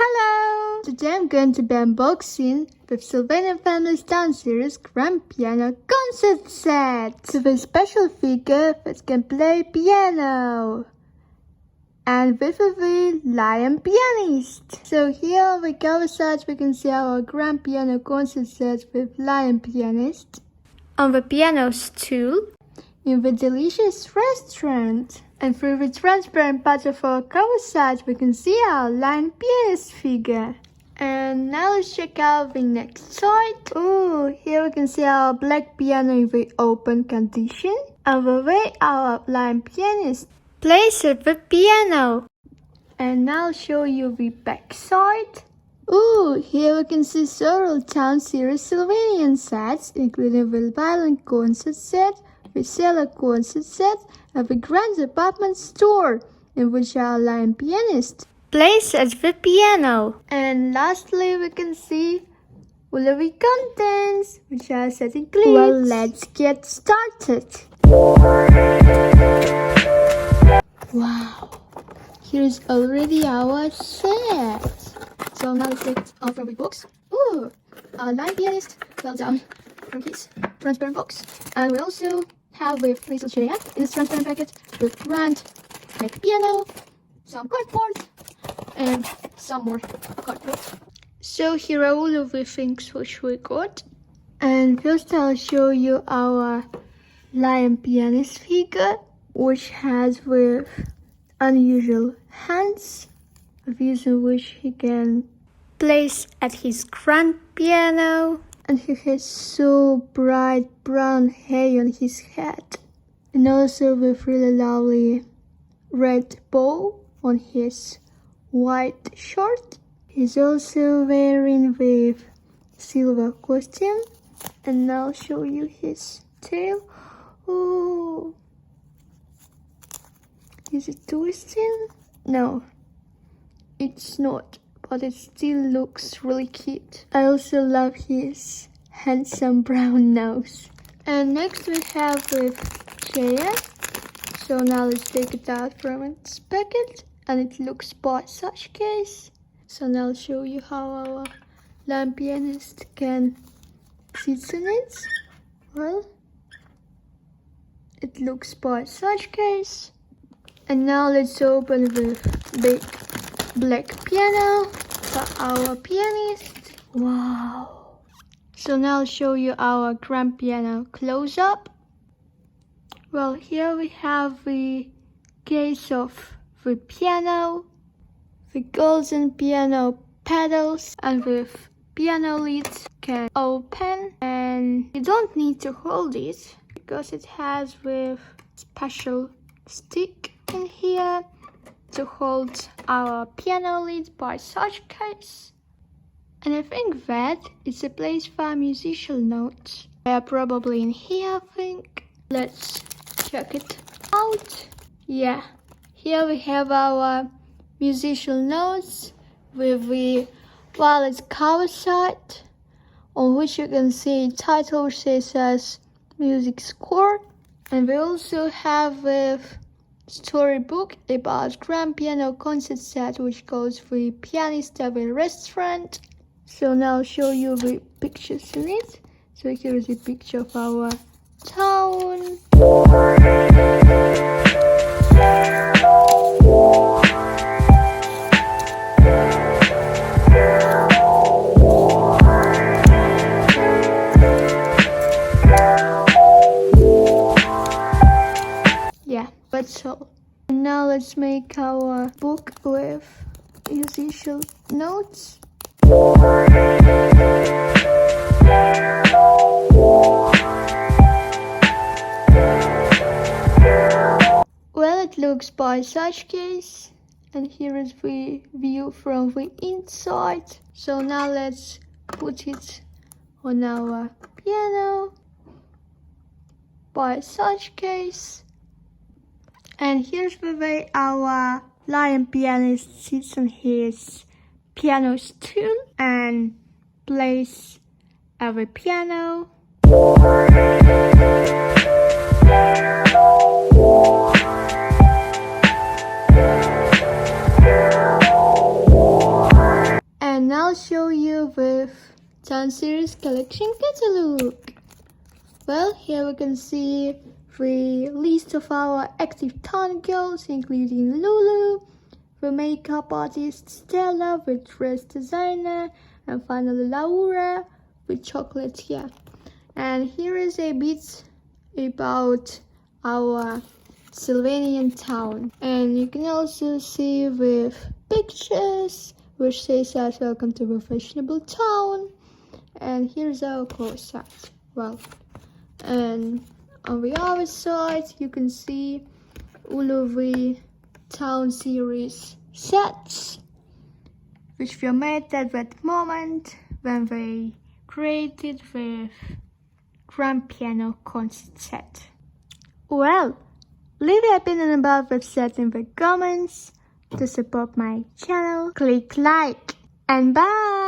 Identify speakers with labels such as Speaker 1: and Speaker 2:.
Speaker 1: Hello! Today I'm going to be unboxing the Sylvanian Families Down Series Grand Piano Concert Set. So the special figure that can play piano. And with the lion pianist. So here on the cover side we can see our Grand Piano Concert Set with lion pianist. On the piano stool. In the delicious restaurant. And through the transparent part of our cover side, we can see our lion pianist figure. And now let's check out the next side. Ooh, here we can see our black piano in the open condition. And the way our lion pianist plays at the piano. And now I'll show you the back side. Ooh, here we can see several Town Series Sylvanian sets, including the violin concert set, the cellar concert set, and the grand department store, in which our lion pianist plays at the piano. And lastly, we can see all of the contents, which are set includes. Well, let's get started. Wow, here is already our set. So now let's take out from the box. Ooh, our lion pianist fell down from his transparent box. And we also have with little chair in this transparent packet with grand black piano, some cardboard, and some more cardboard. So here are all of the things which we got. And first I'll show you our lion pianist figure, which has with unusual hands, using which he can place at his grand piano. And he has so bright brown hair on his head. And also with really lovely red bow on his white shirt. He's also wearing with silver costume. And now I'll show you his tail. Oh, is it twisting? No, it's not. But it still looks really cute. I also love his handsome brown nose. And next we have with chair. So now let's take it out from its packet. And it looks by such case. So now I'll show you how our lion pianist can sit in it. Well, it looks by such case. And now let's open the big black piano for our pianist. Wow. So now I'll show you our grand piano close-up. Well, here we have the case of the piano, the golden piano pedals, and with piano lids can open, and you don't need to hold it because it has with special stick in here to hold our piano lid by such case. And I think that it's a place for musical notes. They are probably in here, I think. Let's check it out. Yeah, here we have our musical notes with the violet cover side, on which you can see title which says as music score. And we also have with storybook about grand piano concert set, which goes with pianist at the restaurant. So now I'll show you the pictures in it. So here is a picture of our town. Yeah, that's all. And now let's make our book with musical notes. Well, it looks by such case. And here is the view from the inside. So now let's put it on our piano by such case. And here's the way our lion pianist sits on his piano stool and plays at the piano. And I'll show you with Town Series collection catalog. Well, here we can see the list of our active town girls, including Lulu, the makeup artist Stella, the dress designer, and finally Laura with chocolate here. And here is a bit about our Sylvanian town. And you can also see with pictures which says us welcome to the fashionable town. And here's our close-up. Well, and on the other side you can see all of the Town Series sets which were made at that moment when they created the grand piano concert set. Well, leave your opinion about the set in the comments. To support my channel, click like and bye!